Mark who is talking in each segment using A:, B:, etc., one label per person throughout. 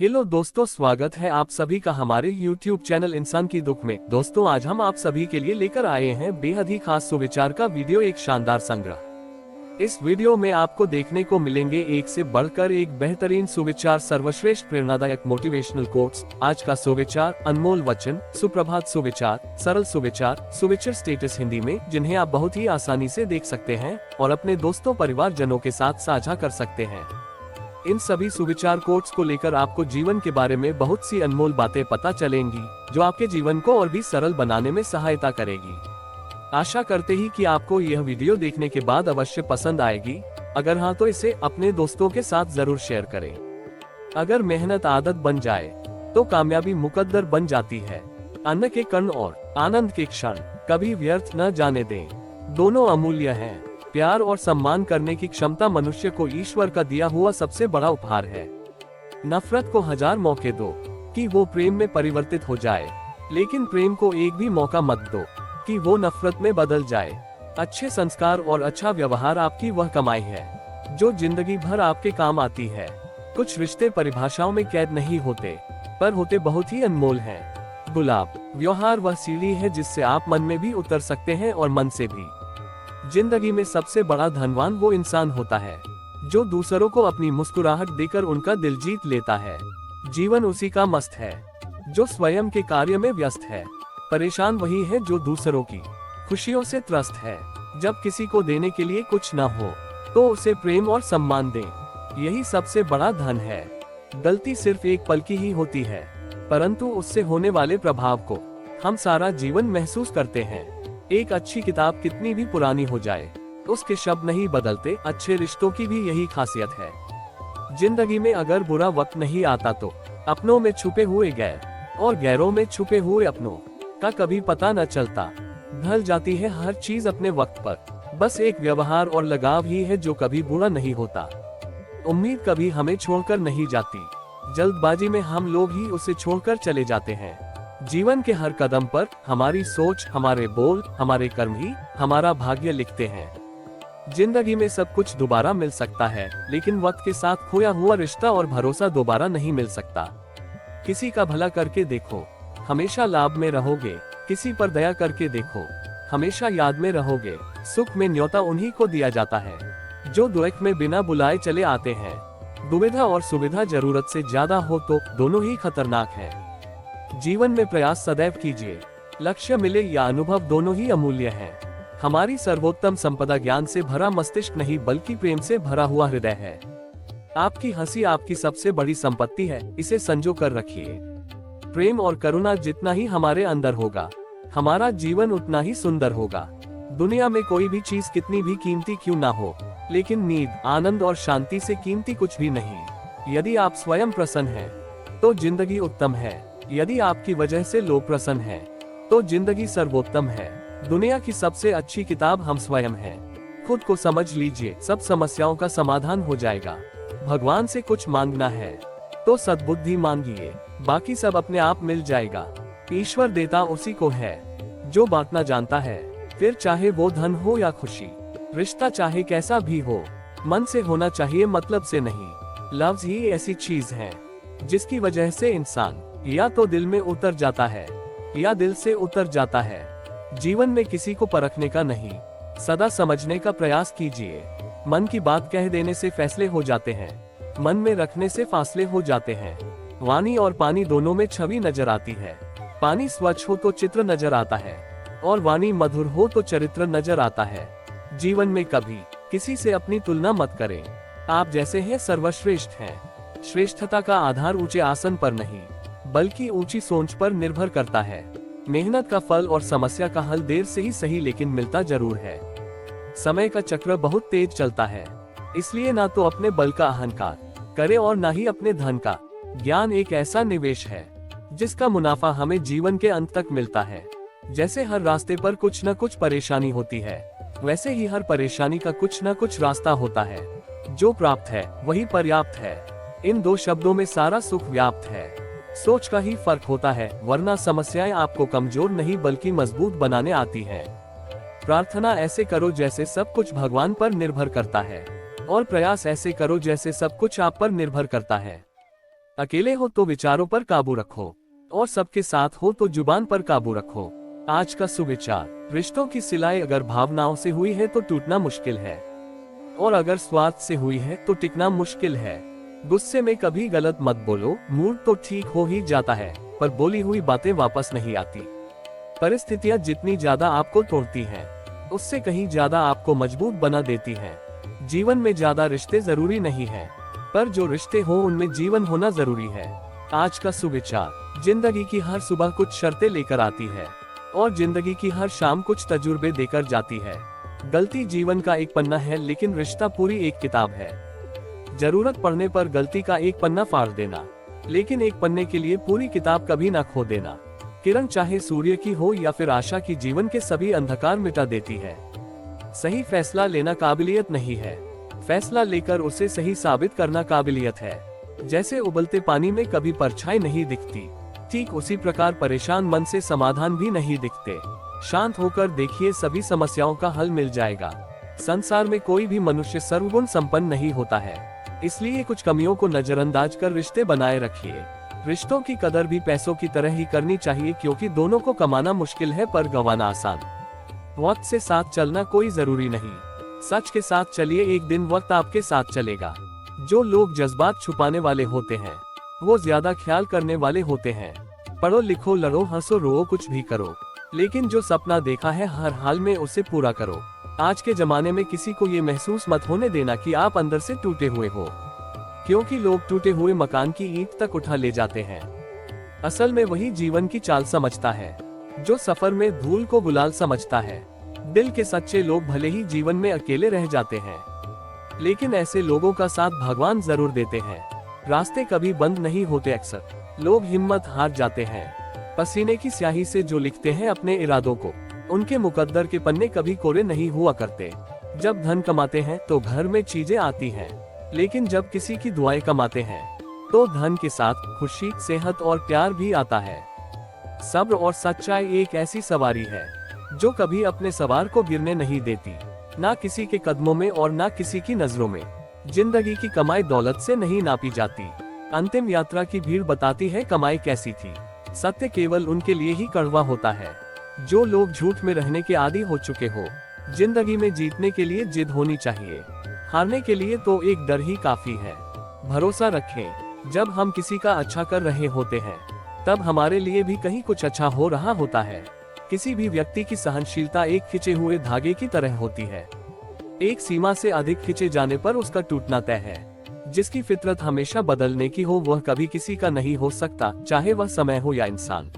A: Hello दोस्तों, स्वागत है आप सभी का हमारे YouTube चैनल इंसान की दुख में। दोस्तों, आज हम आप सभी के लिए लेकर आए हैं बेहद ही खास सुविचार का वीडियो, एक शानदार संग्रह। इस वीडियो में आपको देखने को मिलेंगे एक से बढ़कर एक बेहतरीन सुविचार, सर्वश्रेष्ठ प्रेरणादायक मोटिवेशनल कोट्स। आज का सुविचार अनमोल वचन, सुप्रभात सुविचार, सरल सुविचार, सुविचार स्टेटस हिंदी में, जिन्हें आप बहुत ही आसानी से देख सकते हैं और अपने दोस्तों परिवार जनों के साथ साझा कर सकते हैं। इन सभी सुविचार कोट्स को लेकर आपको जीवन के बारे में बहुत सी अनमोल बातें पता चलेंगी, जो आपके जीवन को और भी सरल बनाने में सहायता करेगी। आशा करते ही कि आपको यह वीडियो देखने के बाद अवश्य पसंद आएगी। अगर हाँ, तो इसे अपने दोस्तों के साथ जरूर शेयर करें। अगर मेहनत आदत बन जाए तो कामयाबी मुकद्दर बन जाती है। अन्न के कण और आनंद के क्षण कभी व्यर्थ न जाने दें, दोनों अमूल्य हैं। प्यार और सम्मान करने की क्षमता मनुष्य को ईश्वर का दिया हुआ सबसे बड़ा उपहार है। नफरत को 1000 मौके दो कि वो प्रेम में परिवर्तित हो जाए, लेकिन प्रेम को एक भी मौका मत दो कि वो नफरत में बदल जाए। अच्छे संस्कार और अच्छा व्यवहार आपकी वह कमाई है जो जिंदगी भर आपके काम आती है। कुछ रिश्ते परिभाषाओं में कैद नहीं होते, पर होते बहुत ही अनमोल हैं। गुलाब, व्यवहार वह सीढ़ी है जिससे आप मन में भी उतर सकते हैं और मन से भी। जिंदगी में सबसे बड़ा धनवान वो इंसान होता है जो दूसरों को अपनी मुस्कुराहट देकर उनका दिल जीत लेता है। जीवन उसी का मस्त है जो स्वयं के कार्य में व्यस्त है। परेशान वही है जो दूसरों की खुशियों से त्रस्त है। जब किसी को देने के लिए कुछ न हो तो उसे प्रेम और सम्मान दें, यही सबसे बड़ा धन है। गलती सिर्फ एक पल की ही होती है, परंतु उससे होने वाले प्रभाव को हम सारा जीवन महसूस करते हैं। एक अच्छी किताब कितनी भी पुरानी हो जाए, उसके शब्द नहीं बदलते। अच्छे रिश्तों की भी यही खासियत है। जिंदगी में अगर बुरा वक्त नहीं आता तो अपनों में छुपे हुए गैर और गैरों में छुपे हुए अपनों का कभी पता न चलता। ढल जाती है हर चीज अपने वक्त पर, बस एक व्यवहार और लगाव ही है जो कभी बुरा नहीं होता। उम्मीद कभी हमें छोड़कर नहीं जाती, जल्दबाजी में हम लोग ही उसे छोड़कर चले जाते हैं। जीवन के हर कदम पर हमारी सोच, हमारे बोल, हमारे कर्म ही हमारा भाग्य लिखते हैं। जिंदगी में सब कुछ दोबारा मिल सकता है, लेकिन वक्त के साथ खोया हुआ रिश्ता और भरोसा दोबारा नहीं मिल सकता। किसी का भला करके देखो, हमेशा लाभ में रहोगे। किसी पर दया करके देखो, हमेशा याद में रहोगे। सुख में न्योता उन्हीं को दिया जाता है जो दुख में बिना बुलाए चले आते हैं। दुविधा और सुविधा जरूरत से ज्यादा हो तो दोनों ही खतरनाक है। जीवन में प्रयास सदैव कीजिए, लक्ष्य मिले या अनुभव, दोनों ही अमूल्य हैं। हमारी सर्वोत्तम संपदा ज्ञान से भरा मस्तिष्क नहीं, बल्कि प्रेम से भरा हुआ हृदय है। आपकी हंसी आपकी सबसे बड़ी संपत्ति है, इसे संजो कर रखिए। प्रेम और करुणा जितना ही हमारे अंदर होगा, हमारा जीवन उतना ही सुंदर होगा। दुनिया में कोई भी चीज कितनी भी कीमती क्यों ना हो, लेकिन नींद, आनंद और शांति से कीमती कुछ भी नहीं। यदि आप स्वयं प्रसन्न हैं, तो जिंदगी उत्तम है। यदि आपकी वजह से लोग प्रसन्न हैं, तो जिंदगी सर्वोत्तम है। दुनिया की सबसे अच्छी किताब हम स्वयं हैं। खुद को समझ लीजिए, सब समस्याओं का समाधान हो जाएगा। भगवान से कुछ मांगना है तो सद्बुद्धि मांगिए, बाकी सब अपने आप मिल जाएगा। ईश्वर देता उसी को है जो बांटना जानता है, फिर चाहे वो धन हो या खुशी, रिश्ता चाहे कैसा भी हो, मन से होना चाहिए, मतलब से नहीं। लफ्ज ही ऐसी चीज है जिसकी वजह से इंसान या तो दिल में उतर जाता है या दिल से उतर जाता है। जीवन में किसी को परखने का नहीं, सदा समझने का प्रयास कीजिए। मन की बात कह देने से फैसले हो जाते हैं, मन में रखने से फासले हो जाते हैं। वाणी और पानी दोनों में छवि नजर आती है। पानी स्वच्छ हो तो चित्र नजर आता है, और वाणी मधुर हो तो चरित्र नजर आता है। जीवन में कभी किसी से अपनी तुलना मत करें। आप जैसे हैं सर्वश्रेष्ठ हैं। श्रेष्ठता का आधार ऊंचे आसन पर नहीं, बल्कि ऊंची सोच पर निर्भर करता है। मेहनत का फल और समस्या का हल देर से ही सही, लेकिन मिलता जरूर है। समय का चक्र बहुत तेज चलता है, इसलिए ना तो अपने बल का अहंकार करे और ना ही अपने धन का। ज्ञान एक ऐसा निवेश है जिसका मुनाफा हमें जीवन के अंत तक मिलता है। जैसे हर रास्ते पर कुछ न कुछ परेशानी होती है, वैसे ही हर परेशानी का कुछ न कुछ रास्ता होता है। जो प्राप्त है वही पर्याप्त है। इन दो शब्दों में सारा सुख व्याप्त है। सोच का ही फर्क होता है, वरना समस्याएं आपको कमजोर नहीं बल्कि मजबूत बनाने आती हैं। प्रार्थना ऐसे करो जैसे सब कुछ भगवान पर निर्भर करता है, और प्रयास ऐसे करो जैसे सब कुछ आप पर निर्भर करता है। अकेले हो तो विचारों पर काबू रखो, और सबके साथ हो तो जुबान पर काबू रखो। आज का सुविचार, रिश्तों की सिलाई अगर भावनाओं से हुई है तो टूटना मुश्किल है, और अगर स्वार्थ से हुई है तो टिकना मुश्किल है। गुस्से में कभी गलत मत बोलो, मूड तो ठीक हो ही जाता है, पर बोली हुई बातें वापस नहीं आती। परिस्थितियां जितनी ज्यादा आपको तोड़ती हैं, उससे कहीं ज्यादा आपको मजबूत बना देती हैं। जीवन में ज्यादा रिश्ते जरूरी नहीं है, पर जो रिश्ते हो उनमें जीवन होना जरूरी है। आज का सुविचार, जिंदगी की हर सुबह कुछ शर्तें लेकर आती है, और जिंदगी की हर शाम कुछ तजुर्बे देकर जाती है। गलती जीवन का एक पन्ना है, लेकिन रिश्ता पूरी एक किताब है। जरूरत पड़ने पर गलती का एक पन्ना फाड़ देना, लेकिन एक पन्ने के लिए पूरी किताब कभी ना खो देना। किरण चाहे सूर्य की हो या फिर आशा की, जीवन के सभी अंधकार मिटा देती है। सही फैसला लेना काबिलियत नहीं है, फैसला लेकर उसे सही साबित करना काबिलियत है। जैसे उबलते पानी में कभी परछाई नहीं दिखती, ठीक उसी प्रकार परेशान मन से समाधान भी नहीं दिखते। शांत होकर देखिए, सभी समस्याओं का हल मिल जाएगा। संसार में कोई भी मनुष्य सर्वगुण संपन्न नहीं होता है, इसलिए कुछ कमियों को नजरअंदाज कर रिश्ते बनाए रखिए। रिश्तों की कदर भी पैसों की तरह ही करनी चाहिए, क्योंकि दोनों को कमाना मुश्किल है पर गंवाना आसान। वक्त से साथ चलना कोई जरूरी नहीं, सच के साथ चलिए, एक दिन वक्त आपके साथ चलेगा। जो लोग जज्बात छुपाने वाले होते हैं, वो ज्यादा ख्याल करने वाले होते हैं। पढ़ो लिखो, लड़ो हंसो रोओ, कुछ भी करो, लेकिन जो सपना देखा है हर हाल में उसे पूरा करो। आज के जमाने में किसी को ये महसूस मत होने देना कि आप अंदर से टूटे हुए हो, क्योंकि लोग टूटे हुए मकान की ईंट तक उठा ले जाते हैं। असल में वही जीवन की चाल समझता है, जो सफर में धूल को गुलाल समझता है। दिल के सच्चे लोग भले ही जीवन में अकेले रह जाते हैं, लेकिन ऐसे लोगों का साथ भगवान जरूर देते हैं। रास्ते कभी बंद नहीं होते, अक्सर लोग हिम्मत हार जाते हैं। पसीने की स्याही से जो लिखते हैं अपने इरादों को, उनके मुकद्दर के पन्ने कभी कोरे नहीं हुआ करते। जब धन कमाते हैं तो घर में चीजें आती हैं, लेकिन जब किसी की दुआएं कमाते हैं तो धन के साथ खुशी, सेहत और प्यार भी आता है। सब्र और सच्चाई एक ऐसी सवारी है जो कभी अपने सवार को गिरने नहीं देती, ना किसी के कदमों में और ना किसी की नजरों में। जिंदगी की कमाई दौलत से नहीं नापी जाती, अंतिम यात्रा की भीड़ बताती है कमाई कैसी थी। सत्य केवल उनके लिए ही कड़वा होता है जो लोग झूठ में रहने के आदी हो चुके हो। जिंदगी में जीतने के लिए जिद होनी चाहिए, हारने के लिए तो एक डर ही काफी है। भरोसा रखें, जब हम किसी का अच्छा कर रहे होते हैं तब हमारे लिए भी कहीं कुछ अच्छा हो रहा होता है। किसी भी व्यक्ति की सहनशीलता एक खिंचे हुए धागे की तरह होती है, एक सीमा से अधिक खिंचे जाने पर उसका टूटना तय है। जिसकी फितरत हमेशा बदलने की हो वह कभी किसी का नहीं हो सकता, चाहे वह समय हो या इंसान।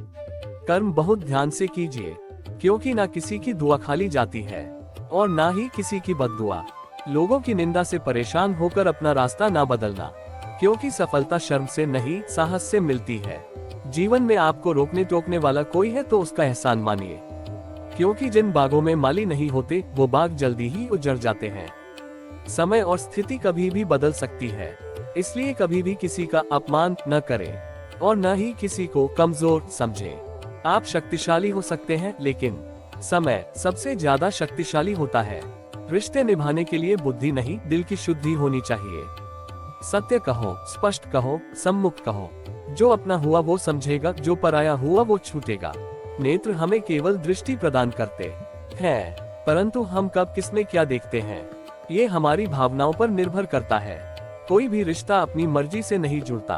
A: कर्म बहुत ध्यान से कीजिए, क्योंकि ना किसी की दुआ खाली जाती है और ना ही किसी की बद्दुआ। लोगों की निंदा से परेशान होकर अपना रास्ता ना बदलना, क्योंकि सफलता शर्म से नहीं साहस से मिलती है। जीवन में आपको रोकने टोकने वाला कोई है तो उसका एहसान मानिए, क्योंकि जिन बागों में माली नहीं होते वो बाग जल्दी ही उजड़ जाते हैं। समय और स्थिति कभी भी बदल सकती है, इसलिए कभी भी किसी का अपमान न करें और न ही किसी को कमजोर समझें। आप शक्तिशाली हो सकते हैं, लेकिन समय सबसे ज्यादा शक्तिशाली होता है। रिश्ते निभाने के लिए बुद्धि नहीं, दिल की शुद्धि होनी चाहिए। सत्य कहो, स्पष्ट कहो, सम्मुख कहो। जो अपना हुआ वो समझेगा, जो पराया हुआ वो छूटेगा। नेत्र हमें केवल दृष्टि प्रदान करते हैं, परंतु हम कब किसमें क्या देखते हैं ये हमारी भावनाओं पर निर्भर करता है। कोई भी रिश्ता अपनी मर्जी से नहीं जुड़ता,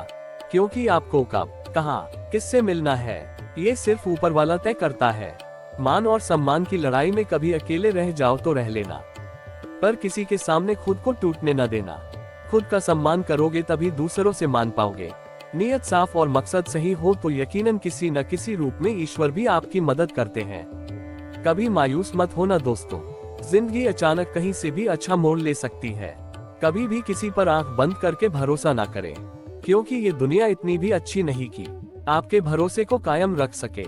A: क्योंकि आपको कब, कहां, किससे मिलना है ये सिर्फ ऊपर वाला तय करता है। मान और सम्मान की लड़ाई में कभी अकेले रह जाओ तो रह लेना, पर किसी के सामने खुद को टूटने न देना। खुद का सम्मान करोगे तभी दूसरों से मान पाओगे। नियत साफ और मकसद सही हो तो यकीनन किसी न किसी रूप में ईश्वर भी आपकी मदद करते हैं। कभी मायूस मत होना दोस्तों, जिंदगी अचानक कहीं से भी अच्छा मोड़ ले सकती है। कभी भी किसी पर आंख बंद करके भरोसा ना करें, क्योंकि ये दुनिया इतनी भी अच्छी नहीं कि आपके भरोसे को कायम रख सके।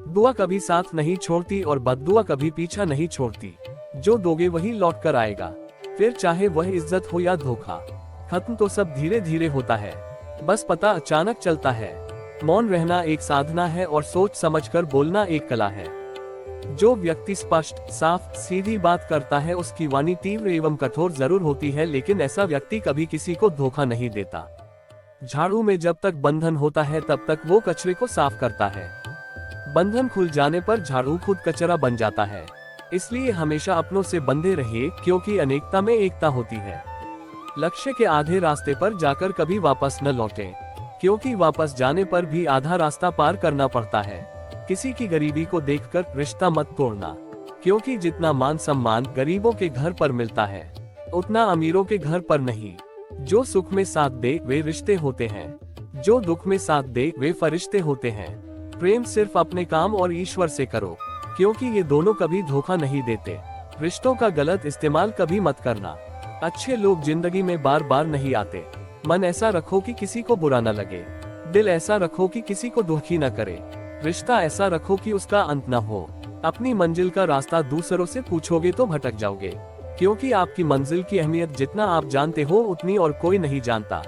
A: दुआ कभी साथ नहीं छोड़ती और बद्दुआ कभी पीछा नहीं छोड़ती। जो दोगे वही लौट कर आएगा, फिर चाहे वह इज्जत हो या धोखा। खत्म तो सब धीरे धीरे होता है, बस पता अचानक चलता है। मौन रहना एक साधना है और सोच समझकर बोलना एक कला है। जो व्यक्ति स्पष्ट, साफ, सीधी बात करता है उसकी वाणी तीव्र एवं कठोर जरूर होती है, लेकिन ऐसा व्यक्ति कभी किसी को धोखा नहीं देता। झाड़ू में जब तक बंधन होता है तब तक वो कचरे को साफ करता है। बंधन खुल जाने पर झाड़ू खुद कचरा बन जाता है। इसलिए हमेशा अपनों से बंधे रहिए, क्योंकि अनेकता में एकता होती है। लक्ष्य के आधे रास्ते पर जाकर कभी वापस न लौटें, क्योंकि वापस जाने पर भी आधा रास्ता पार करना पड़ता है। किसी की गरीबी को देखकर रिश्ता मत तोड़ना, क्योंकि जितना मान सम्मान गरीबों के घर पर मिलता है उतना अमीरों के घर पर नहीं। जो सुख में साथ दे वे रिश्ते होते हैं, जो दुख में साथ दे वे फरिश्ते होते हैं। प्रेम सिर्फ अपने काम और ईश्वर से करो, क्योंकि ये दोनों कभी धोखा नहीं देते। रिश्तों का गलत इस्तेमाल कभी मत करना। अच्छे लोग जिंदगी में बार बार नहीं आते। मन ऐसा रखो कि किसी को बुरा न लगे, दिल ऐसा रखो कि किसी को दुखी न करे, रिश्ता ऐसा रखो कि उसका अंत न हो। अपनी मंजिल का रास्ता दूसरों से पूछोगे तो भटक जाओगे, क्योंकि आपकी मंजिल की अहमियत जितना आप जानते हो उतनी और कोई नहीं जानता।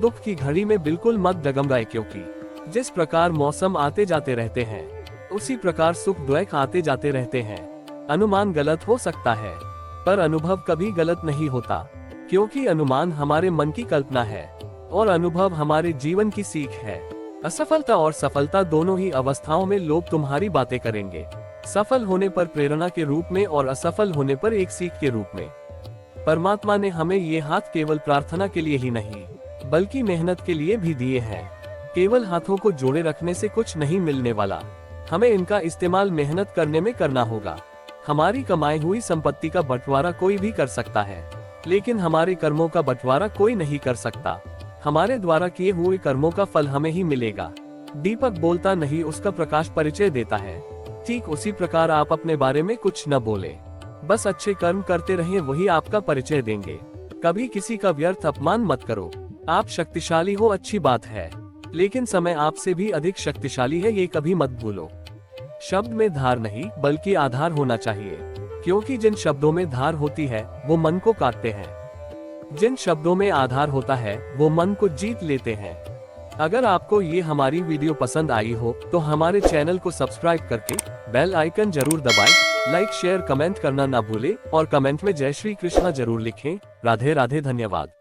A: दुख की घड़ी में बिल्कुल मत डगमगाए, क्योंकि जिस प्रकार मौसम आते जाते रहते हैं उसी प्रकार सुख दुख आते जाते रहते हैं। अनुमान गलत हो सकता है, पर अनुभव कभी गलत नहीं होता, क्योंकि अनुमान हमारे मन की कल्पना है और अनुभव हमारे जीवन की सीख है। असफलता और सफलता दोनों ही अवस्थाओं में लोग तुम्हारी बातें करेंगे, सफल होने पर प्रेरणा के रूप में और असफल होने पर एक सीख के रूप में। परमात्मा ने हमें ये हाथ केवल प्रार्थना के लिए ही नहीं बल्कि मेहनत के लिए भी दिए हैं। केवल हाथों को जोड़े रखने से कुछ नहीं मिलने वाला, हमें इनका इस्तेमाल मेहनत करने में करना होगा। हमारी कमाई हुई संपत्ति का बंटवारा कोई भी कर सकता है, लेकिन हमारे कर्मों का बंटवारा कोई नहीं कर सकता। हमारे द्वारा किए हुए कर्मों का फल हमें ही मिलेगा। दीपक बोलता नहीं, उसका प्रकाश परिचय देता है। ठीक उसी प्रकार आप अपने बारे में कुछ न बोले, बस अच्छे कर्म करते रहें, वही आपका परिचय देंगे। कभी किसी का व्यर्थ अपमान मत करो। आप शक्तिशाली हो अच्छी बात है, लेकिन समय आपसे भी अधिक शक्तिशाली है, ये कभी मत भूलो। शब्द में धार नहीं बल्कि आधार होना चाहिए, क्योंकि जिन शब्दों में धार होती है वो मन को काटते हैं, जिन शब्दों में आधार होता है वो मन को जीत लेते हैं। अगर आपको ये हमारी वीडियो पसंद आई हो तो हमारे चैनल को सब्सक्राइब करके बेल आइकन जरूर दबाएं, लाइक शेयर कमेंट करना ना भूलें और कमेंट में जय श्री कृष्णा जरूर लिखें। राधे राधे, धन्यवाद।